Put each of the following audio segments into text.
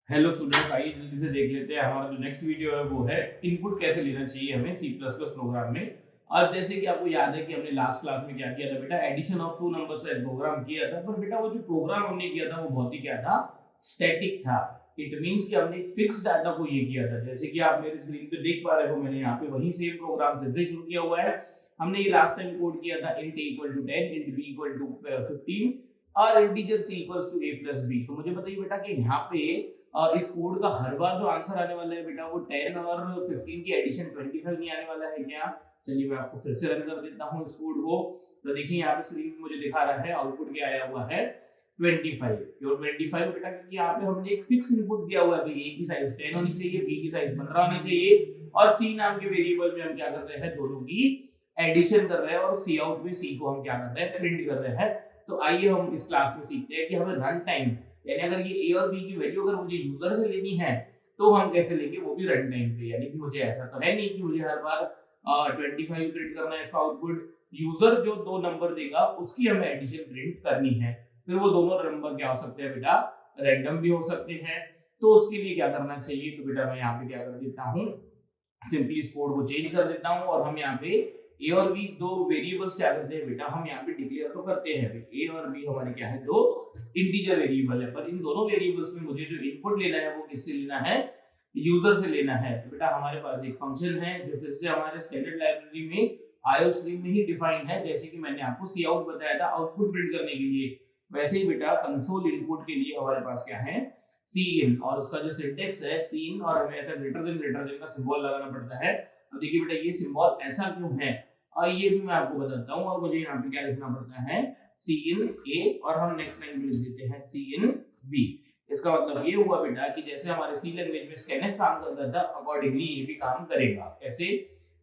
Hello students, आइए जल्दी से देख लेते हैं हमारा जो नेक्स्ट वीडियो है वो है इनपुट कैसे लेना चाहिए हमें सी प्लस प्लस प्रोग्राम में। और जैसे कि आपको याद है कि हमने लास्ट क्लास में क्या किया था बेटा, एडिशन ऑफ टू नंबर्स से प्रोग्राम किया था। पर बेटा वो जो प्रोग्राम हमने किया था वो बहुत ही क्या था, स्टैटिक था। इट मींस कि हमने फिक्स डाटा को ये किया था। जैसे कि आप मेरे स्क्रीन पे देख पा रहे हो, मैंने यहाँ पे वही सेम प्रोग्राम फिर से शुरू किया हुआ है। हमने ये लास्ट टाइम कोड किया था int equal to 10, int b equal to 15 और integer c equals to a plus b। तो मुझे बताइए बेटा कि यहाँ पे इस कोड का हर बार जो आंसर आने वाला है बेटा वो 10 और 15 की एडिशन 25 नहीं आने वाला है क्या? चलिए मैं आपको फिर से रन कर देता हूँ इस कोड को। तो देखिए यहाँ पे स्क्रीन पे मुझे दिखा रहा है आउटपुट क्या आया हुआ है 25। क्यों 25 बेटा? क्योंकि यहाँ पे हमने एक फिक्स इनपुट दिया हुआ है कि a की साइज 10 होनी चाहिए, b की साइज 15 होनी चाहिए और c नाम के वेरिएबल में हम क्या कर रहे हैं, दोनों की एडिशन कर रहे हैं और सी आउट में c को हम क्या कर रहे हैं, प्रिंट कर रहे हैं। तो आइए हम इस क्लास में सीखते हैं कि हमें रन टाइम, यानी अगर ये a और b की वैल्यू अगर मुझे यूजर से लेनी है तो हम कैसे लेंगे, वो भी रन टाइम पे। यानी कि मुझे ऐसा तो है नहीं कि मुझे हर बार 25 प्रिंट करना है इसका आउटपुट। यूजर जो दो नंबर देगा उसकी हमें एडिशन प्रिंट करनी है। फिर वो दोनों नंबर क्या हो सकते हैं बेटा, रैंडम भी हो सकते हैं। तो उसके लिए क्या करना चाहिए, तो बेटा मैं यहाँ पे क्या कर देता हूँ, सिंपली इस कोड को चेंज कर देता हूँ और हम यहाँ पे ए और बी दो वेरिएबल्स क्या करते हैं बेटा, हम यहाँ पे डिक्लेयर तो करते हैं। ए और बी हमारे क्या है, दो इंटीजर वेरिएबल है। पर इन दोनों वेरिएबल्स में मुझे जो इनपुट लेना है वो किससे लेना है, यूजर से लेना है। तो बेटा हमारे पास एक फंक्शन है जो फिर से हमारे स्टैंडर्ड लाइब्रेरी में आईओस्ट्रीम में ही डिफाइन है। जैसे कि मैंने आपको सी आउट बताया था आउटपुट प्रिंट करने के लिए, वैसे ही बेटा कंसोल इनपुट के लिए हमारे पास क्या है, सी इन। और उसका जो सिंटेक्स है सी इन, और हमें ऐसा ग्रेटर देन का सिंबल लगाना पड़ता है। अब देखिए बेटा ये सिंबल ऐसा क्यों है, और ये भी मैं आपको बताता हूँ। और मुझे यहाँ पे क्या लिखना पड़ता है, सी इन ए, और हम नेक्स्ट लाइन में लिख देते हैं सी इन बी। इसका मतलब ये हुआ बेटा कि जैसे हमारे सी लैंग्वेज में स्कैनफ काम करता था, अकॉर्डिंगली ये भी काम करेगा। कैसे?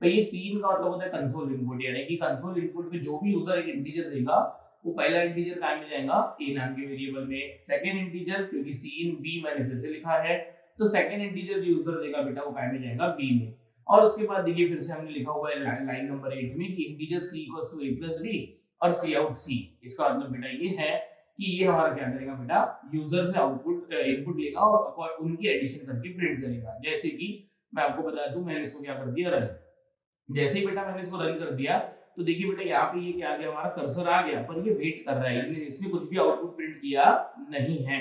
तो ये सी इन का मतलब होता है कंसोल इनपुट, यानी कि कंसोल इनपुट में जो भी यूजर एक इंटीजर देगा वो पहला इंटीजर कहाँ में जाएगा, ए नाम के वेरिएबल में। सेकंड इंटीजर, क्योंकि सी इन बी मैंने फिर से लिखा है, तो सेकंड इंटीजर जो यूजर देगा बेटा वो कहाँ में जाएगा, बी में। और उसके बाद देखिए फिर से हमने लिखा हुआ है लाइन नंबर 8 में कि integer c equals to a plus b और सी आउट c। इसका मतलब बेटा ये है कि ये हमारा क्या करेगा बेटा, यूजर से आउटपुट इनपुट लेगा और उनकी एडिशन करके प्रिंट करेगा। जैसे कि मैं आपको बता दूं, मैंने इसको क्या कर दिया, रन। जैसे ही बेटा मैंने इसको रन कर दिया तो देखिए बेटा यहाँ पे ये क्या आ गया, हमारा कर्सर आ गया, पर ये वेट कर रहा है, इसने कुछ भी आउटपुट प्रिंट किया नहीं है।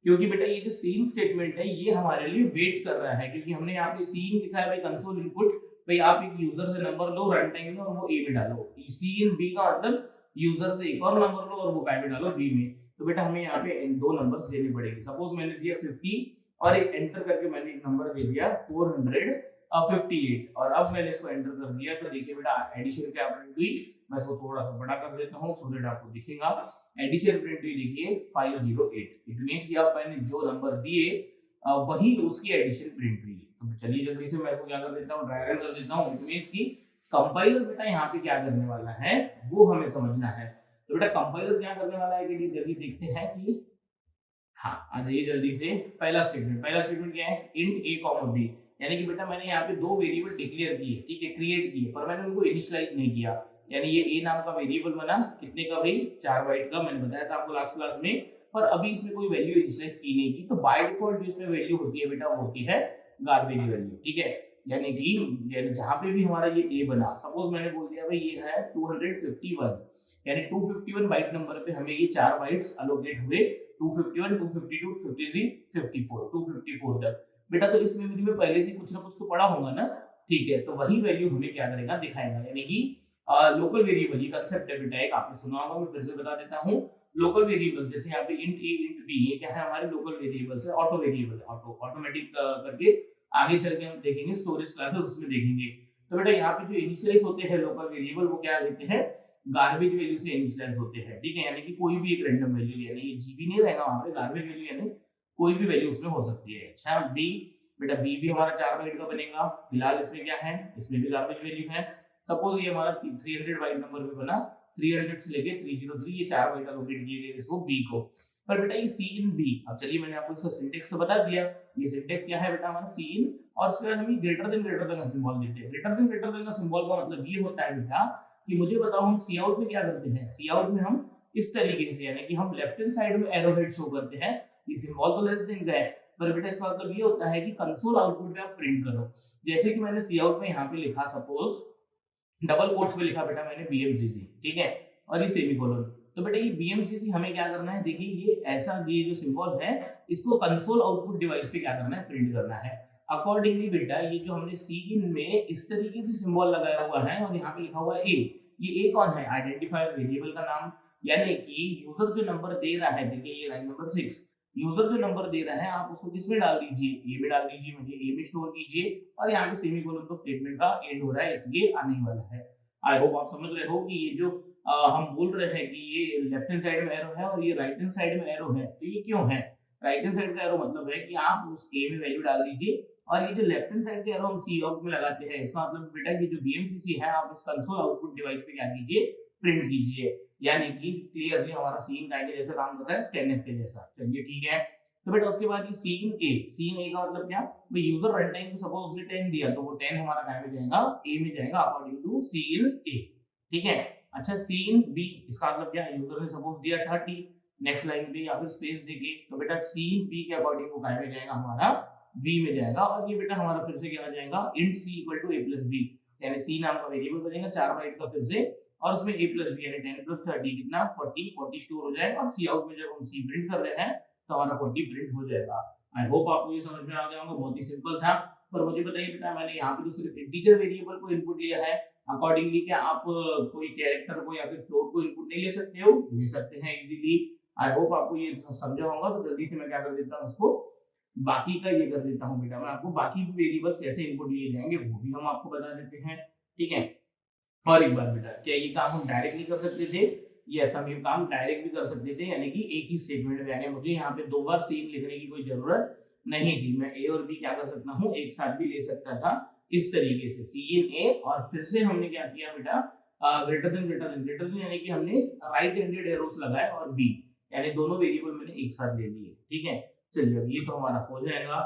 क्योंकि बेटा ये जो सीन स्टेटमेंट है ये हमारे लिए वेट कर रहा है, क्योंकि हमने यहाँ पे सीन लिखा है भाई, कंसोल इनपुट। भाई आप एक यूजर से नंबर लो रन टाइम में और वो ए में डालो। सीन बी का मतलब यूजर से एक और नंबर लो और वो काय में डालो, बी में। तो बेटा हमें यहाँ पे दो नंबर्स देने पड़ेंगे। सपोज मैंने दिया 50 और एक एंटर करके मैंने एक नंबर दे दिया 458, और अब मैंने इसको एंटर कर दिया तो देखिए बेटा एडिशन क्या प्रिंट हुई। मैं इसको थोड़ा सा बड़ा कर देता हूँ सो दैट आपको दिखेगा। एडिशन प्रिंट हुई देखिए 508। इट मींस कि अब मैंने जो नंबर दिए वही उसकी एडिशन प्रिंट हुई। तो चलिए जल्दी से मैं इसको क्या कर देता हूँ, ड्रैग कर देता हूँ। इट मींस कि कंपाइलर बेटा यहाँ पे क्या करने वाला है वो हमें समझना है। तो बेटा कंपाइलर क्या करने वाला है कि जल्दी देखते हैं कि, हाँ आ जाइए जल्दी से। पहला स्टेटमेंट क्या है, इंट a कॉमा b। यानी कि बेटा मैंने यहाँ पे दो वेरिएबल डिक्लेयर किए, ठीक है, क्रिएट किए, पर मैंने उनको इनिशियलाइज नहीं किया। यानी ये a नाम का वेरिएबल बना, कितने का भाई, 4 बाइट का। मैंने बताया था आपको लास्ट क्लास में। पर अभी इसमें कोई वैल्यू इनिशियलाइज की नहीं की, तो बाय डिफॉल्ट जो इसमें वैल्यू होती है बेटा वो होती है गार्बेज वैल्यू, ठीक है। यानी कि जहाँ पे भी हमारा ये a बना, सपोज मैंने बोल दिया भाई ये है 251, यानी 251 बाइट नंबर पे हमें ये 4 बाइट्स अलोकेट हुए, 251, 252, 53, 54, 254 तक। बेटा तो इस मेमोरी में पहले से कुछ ना कुछ तो पड़ा होगा ना, ठीक है। तो वही वैल्यू हमें क्या करेगा, दिखाएगा। यानी कि लोकल वेरिएबल, ये कांसेप्ट है बेटा एक, आपने सुना होगा, मैं फिर से बता देता हूँ। लोकल वेरिएबल्स जैसे यहाँ पे इंट a इंट b, ये क्या है, हमारे लोकल वेरिएबल्स है, ऑटो वेरिएबल, ऑटोमेटिक करके आगे चल के हम देखेंगे स्टोरेज क्लासेस, उसमें देखेंगे। तो बेटा यहाँ पे जो इनिशियलाइज होते हैं लोकल वेरिएबल वो क्या लेते हैं, गार्बेज वैल्यू से इनिशियलाइज होते हैं, ठीक है। यानी कि कोई भी एक रैंडम वैल्यू, यानी ये जीबी नहीं रहेगा वहां पे, गार्बेज वैल्यू यानी कोई भी वैल्यू उसमें हो सकती है। अच्छा बी, बेटा बी भी हमारा 4 बाइट का बनेगा। फिलहाल इसमें क्या है, इसमें भी गार्बेज वैल्यू है। सपोज ये हमारा 300 बाइट नंबर में बना, 300 से लेके 303, ये 4 बाइट अलोकेट किए गए इसको बी को। पर बेटा ये सी इन बी, अब चलिए मैंने आपको इसका सिंटेक्स तो बता दिया। ये सिंटेक्स क्या है बेटा, हमारा सी इन, और उसके बाद हम ग्रेटर देन का सिंबल देते हैं। ग्रेटर देन का सिंबल का मतलब ये होता है बेटा कि मुझे बताओ हम सी आउट में क्या करते हैं। सी आउट में हम इस तरीके से, यानी कि हम लेफ्ट हैंड साइड में एरो हेड शो करते हैं, ये सिंबल तो लेस देन का है, पर बेटा इसका मतलब ये होता है कि कंसोल आउटपुट में आप प्रिंट करो। जैसे कि मैंने सी आउट में यहाँ पे लिखा, सपोज डबल कोट्स में लिखा बेटा मैंने बीएमसीसी, ठीक है, और ये सेमीकोलन। तो बेटा ये बीएमसीसी हमें क्या करना है, देखिए ये ऐसा, ये जो सिंबल है इसको कंसोल आउटपुट डिवाइस पे क्या करना है, प्रिंट करना है। अकॉर्डिंगली बेटा ये जो हमने सी इन में इस तरीके से सिंबल लगाया हुआ है और यहाँ पे लिखा हुआ है ए, ये ए कौन है, आइडेंटिफायर वेरिएबल का नाम, यानी कि यूजर जो नंबर दे रहा है, देखिए ये लाइन नंबर 6, यूजर जो नंबर दे रहा है आप उसको किसमें डाल दीजिए, ए में डाल दीजिए, मुझे ए में स्टोर कीजिए, और यहाँ पे सेमीकोलन तो स्टेटमेंट का एंड हो रहा है इसलिए आने वाला है। आई होप आप समझ रहे हो कि ये जो हम बोल रहे हैं कि ये लेफ्ट हैंड साइड में एरो है और ये राइट हैंड साइड में एरो है, तो ये क्यों है, राइट हैंड साइड का एरो मतलब है कि आप उस ए में वैल्यू डाल दीजिए, और ये जो लेफ्ट हैंड साइड का एरो हम सी आउट में लगाते हैं, इसका मतलब बेटा ये जो बीएमसीसी है आप इस कंसोल आउटपुट डिवाइस पे क्या कीजिए, प्रिंट कीजिए, यानी कि क्लियरली हमारा सीन का के जैसे काम कर रहा है, स्कैनएफ के जैसा। चलिए ठीक है, तो बेटा उसके बाद ये सीन ए का मतलब क्या, भाई यूजर रन टाइम को सपोज उसने 10 दिया तो वो 10 हमारा कहां में जाएगा, ए में जाएगा अकॉर्डिंग टू सीन ए, ठीक है। अच्छा सीन बी, इसका मतलब क्या, यूजर ने सपोज दिया 30 नेक्स्ट लाइन पे या फिर स्पेस देके, तो बेटा सीन बी के अकॉर्डिंग वो कहां में जाएगा, हमारा बी में जाएगा, और ये बेटा हमारा फिर से क्या आ जाएगा, int c equal to a plus b, यानी c नाम का वेरिएबल बनेगा 4 बाइट का फिर से, और उसमें a प्लस b यानी 10 प्लस 30 कितना 40 स्टोर हो जाएगा, और सी आउट में जब हम c प्रिंट कर रहे हैं तो हमारा 40 प्रिंट हो जाएगा। आई होप आपको ये समझ में आ गया होगा, बहुत ही सिंपल था। पर मुझे बताइए बेटा, मैंने यहाँ पे तो सिर्फ इंटीजर वेरिएबल को इनपुट लिया है, अकॉर्डिंगली क्या आप कोई कैरेक्टर को या फिर फ्लोट को इनपुट नहीं ले सकते हो, ले सकते हैं इजीली। आई होप आपको ये समझा होगा, तो जल्दी से मैं क्या कर देता हूँ, उसको बाकी का ये कर देता हूँ बेटा, मैं आपको बाकी भी वेरिएबल्स कैसे इनपुट लिए जाएंगे वो भी हम आपको बता देते हैं, ठीक है। और एक बार बेटा, क्या ये काम हम डायरेक्ट नहीं कर सकते थे, ये ऐसा भी काम डायरेक्ट भी कर सकते थे, यानी कि एक ही स्टेटमेंट में, यानी मुझे यहाँ पे दो बार सीन लिखने की कोई जरूरत नहीं थी, मैं ए और बी क्या कर सकता हूँ, एक साथ भी ले सकता था इस तरीके से, सी इन ए, और फिर से हमने क्या किया बेटा, ग्रेटर देन यानी कि हमने राइट हैंडेड एरोस लगाए और बी, यानी दोनों वेरिएबल मैंने एक साथ ले लिए, ठीक है। चलिए अब ये तो हमारा हो जाएगा।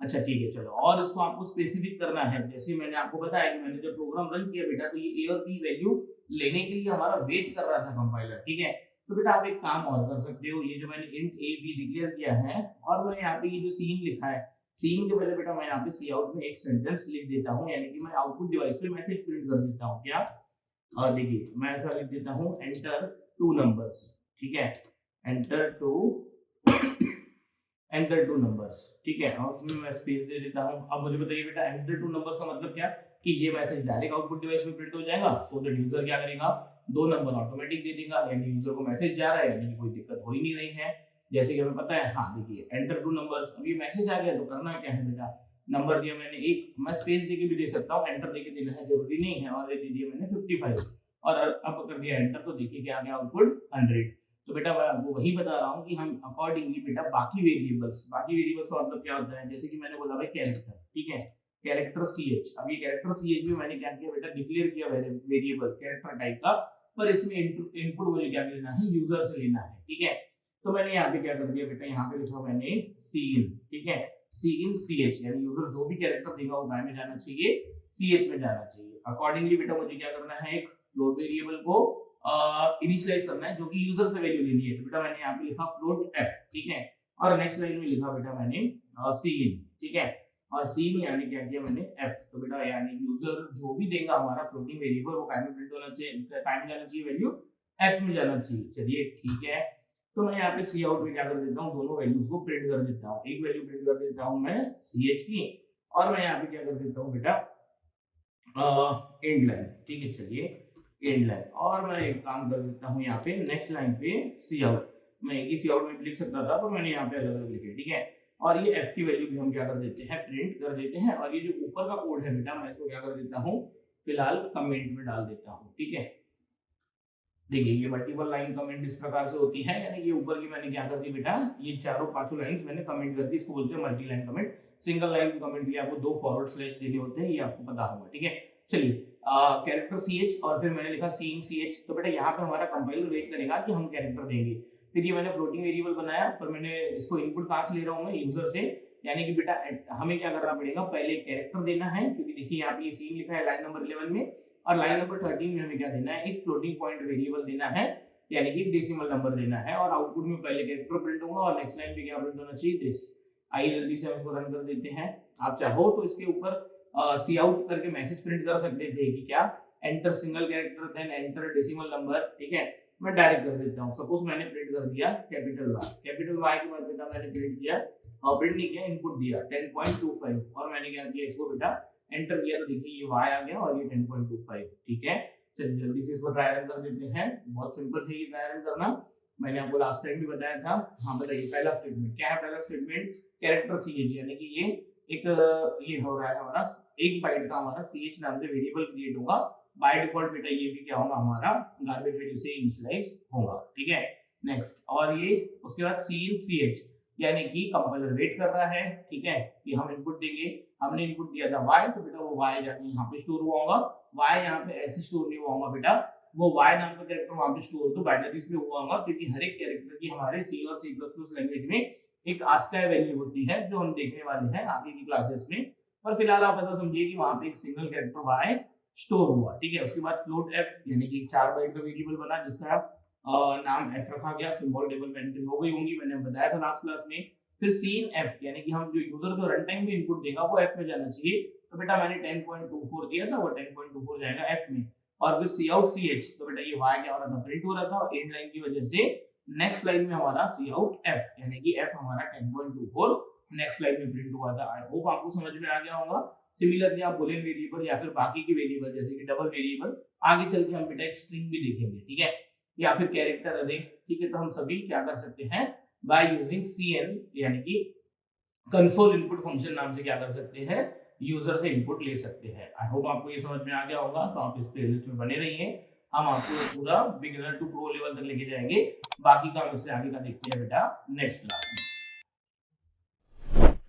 अच्छा ठीक है, चलो और इसको आपको स्पेसिफिक करना है, जैसे मैंने आपको बताया कि मैंने जब प्रोग्राम रन किया बेटा, तो ये ए और बी वैल्यू लेने के लिए हमारा वेट कर रहा था कंपाइलर, ठीक है। तो बेटा आप एक काम और कर सकते हो, ये जो मैंने इंट ए बी डिक्लेयर किया है, और मैं यहाँ पे ये जो सीन लिखा है, सीन के पहले बेटा मैं यहाँ पे सी आउट में एक सेंटेंस लिख देता हूँ, यानी कि मैं आउटपुट डिवाइस पे मैसेज प्रिंट कर देता हूँ, क्या, और देखिए मैं ऐसा लिख देता हूँ, एंटर 2 नंबर्स, ठीक है, एंटर टू नंबर्स, ठीक है, और उसमें मैं स्पेस दे देता हूँ। अब मुझे बताइए बेटा, एंटर 2 नंबर्स का मतलब क्या, कि ये मैसेज डायरेक्ट आउटपुट डिवाइस में प्रिंट हो जाएगा, सो दैट यूजर क्या करेगा, 2 नंबर ऑटोमेटिक दे देगा, यानी यूजर को मैसेज जा रहा है, यानी कोई दिक्कत हो ही नहीं रही है, जैसे कि हमें पता है। हाँ देखिए, एंटर 2 नंबर्स, अब ये मैसेज आ गया तो करना क्या है बेटा, नंबर दिया मैंने एक, मैं स्पेस देके भी दे सकता हूँ, एंटर देके देना है जरूरी नहीं है, और ये दे दिया मैंने 55, और अब कर दिया एंटर, तो देखिए क्या आ गया आउटपुट 100। तो बेटा मैं आपको वही बता रहा हूँ कि हम अकॉर्डिंगली बेटा बाकी वेरिएबल्स का मतलब क्या होता है, जैसे कि मैंने बोला भाई कैरेक्टर, ठीक है, कैरेक्टर ch, अब ये कैरेक्टर ch में मैंने क्या किया बेटा, डिक्लेयर किया वेरिएबल कैरेक्टर टाइप का, पर इसमें इनपुट मुझे क्या लेना है, यूजर से लेना है, ठीक है। तो मैंने यहाँ पे क्या कर दिया बेटा, यहाँ पे लिखा मैंने cin, ठीक है, cin ch, यानी यूजर जो भी कैरेक्टर देगा वो में जाना चाहिए, ch में जाना चाहिए। अकॉर्डिंगली बेटा मुझे क्या करना है, एक फ्लोट वेरिएबल को इनिशियलाइज करना है जो कि यूजर से वैल्यू लेनी है, तो बेटा मैंने यहाँ पे लिखा फ्लोट f, ठीक है, और नेक्स्ट लाइन में लिखा बेटा मैंने cin, ठीक है, और cin यानी क्या किया मैंने f, तो बेटा यानी यूजर जो भी देगा हमारा फ्लोटिंग वेरिएबल वो टाइम में प्रिंट होना चाहिए, टाइम जाना चाहिए, वैल्यू f में जाना चाहिए। चलिए ठीक है, तो मैं यहाँ पे सी आउट में क्या कर देता हूँ, दोनों वैल्यूज को प्रिंट कर देता हूँ, एक वैल्यू प्रिंट कर देता हूँ मैं ch की, और मैं यहाँ पे क्या कर देता हूँ बेटा एंड लाइन, ठीक है, चलिए एंड लाइन, और मैं एक काम कर देता हूँ यहाँ पे नेक्स्ट लाइन पे सी आउट, मैं एक ही सी आउट में लिख सकता था पर मैंने यहाँ पे अलग अलग लिखे, ठीक है, और ये f की वैल्यू भी हम क्या कर देते हैं, प्रिंट कर देते हैं, और ये जो ऊपर का कोड है बेटा मैं इसको क्या कर देता हूँ, फिलहाल कमेंट में डाल देता हूँ, ठीक है। देखिए ये मल्टीपल लाइन कमेंट इस प्रकार से होती है, यानी कि ऊपर की मैंने क्या कर दी बेटा, ये चारों पांचों लाइंस मैंने कमेंट कर दी, इसको बोलते हैं multi line comment. Single line comment के लिए आपको 2 फॉरवर्ड स्लैश देने होते हैं, ये आपको पता होगा, ठीक है। चलिए कैरेक्टर ch और फिर मैंने लिखा सीन ch, तो बेटा यहाँ पे हमारा कंपाइलर वेट करेगा कि हम कैरेक्टर देंगे, फिर ये मैंने फ्लोटिंग वेरिएबल बनाया, पर मैंने इसको इनपुट कहाँ से ले रहा हूँ मैं, यूजर से, यानी कि बेटा हमें क्या करना पड़ेगा, पहले कैरेक्टर देना है, क्योंकि देखिए यहाँ पे ये सीन लिखा है लाइन नंबर 11 में, और लाइन नंबर 13 में हमें क्या देना है, एक फ्लोटिंग पॉइंट वेरिएबल देना है, यानी कि डेसिमल नंबर देना है, और आउटपुट में पहले कैरेक्टर प्रिंट होगा और नेक्स्ट लाइन पे क्या प्रिंट होना चाहिए, दिस। आइए जल्दी से हम इसको रन कर देते हैं। आप चाहो तो इसके ऊपर सी आउट करके मैसेज प्रिंट कर सकते थे कि क्या enter single character then enter decimal number, ठीक है। मैं डायरेक्ट कर देता हूँ। सपोज मैंने प्रिंट कर दिया कैपिटल वाई के बाद बेटा मैंने प्रिंट किया और प्रिंट नहीं किया, इनपुट दिया 10.25 और मैंने क्या किया इसको बेटा एंटर किया तो देखिए ये y आ गया और ये 10.25, ठीक है। चलिए जल्दी से इसको ट्राई रन कर देते हैं। बहुत सिंपल है ये ट्राई रन करना, मैंने आपको लास्ट टाइम भी बताया था। हाँ बताइए पहला स्टेटमेंट क्या है? पहला स्टेटमेंट कैरेक्टर ch यानी कि ये एक ये हो रहा है हमारा 1 बाइट का हमारा ch नाम से वेरिएबल क्रिएट होगा। बाय डिफॉल्ट बेटा ये भी क्या होगा हमारा गार्बेज वैल्यू से इनिशियलाइज होगा, ठीक है। नेक्स्ट और ये उसके बाद ch यानी कि कंपाइलर वेट कर रहा है, ठीक है, कि हम इनपुट देंगे। हमने इनपुट दिया था y तो बेटा वो y जाके यहाँ पे स्टोर हुआ होगा। y यहाँ पे ऐसे स्टोर नहीं हुआ होगा बेटा, वो y नाम का कैरेक्टर वहां पे स्टोर तो बाइनरीज में हुआ होगा, क्योंकि हर एक कैरेक्टर की हमारे C और C++ लैंग्वेज में एक ASCII वैल्यू होती है जो हम देखने वाले हैं आगे की क्लासेस में। पर फिलहाल आप ऐसा समझिए कि वहां पे एक सिंगल कैरेक्टर y स्टोर हुआ, ठीक है। उसके बाद फ्लोट f यानी कि 4 बाइट का वेरिएबल बना जिसका नाम f रखा गया। सिंबल टेबल में एंट्री हो गई होंगी, मैंने बताया था लास्ट क्लास में। फिर सीन f यानी कि हम जो यूजर जो रन टाइम में इनपुट देगा वो f में जाना चाहिए, तो बेटा मैंने 10.24 दिया था, वो 10.24 जाएगा f में। और फिर सी आउट ch तो बेटा ये y क्या हो रहा था प्रिंट हो रहा था, और एंड लाइन की वजह से नेक्स्ट लाइन में हमारा सी आउट f यानी कि f हमारा 10.24 नेक्स्ट लाइन में प्रिंट हुआ था। आई होप आपको समझ में आ गया होगा। सिमिलरली आप बूलियन वेरिएबल या फिर बाकी के वेरिएबल जैसे कि डबल वेरिएबल आगे चल के हम बेटा एक स्ट्रिंग भी देखेंगे, ठीक है, या फिर कैरेक्टर अरे, ठीक है। तो हम सभी क्या कर सकते हैं बाय यूजिंग cn यानी कि कंसोल इनपुट फंक्शन नाम से क्या कर सकते हैं यूजर से इनपुट ले सकते हैं। आई होप आपको ये समझ में आ गया होगा। तो आप इस प्लेलिस्ट में बने रहिए, हम आपको पूरा बिगिनर टू प्रो लेवल तक लेके जाएंगे। बाकी काम इससे आगे का देखते हैं बेटा नेक्स्ट क्लास में।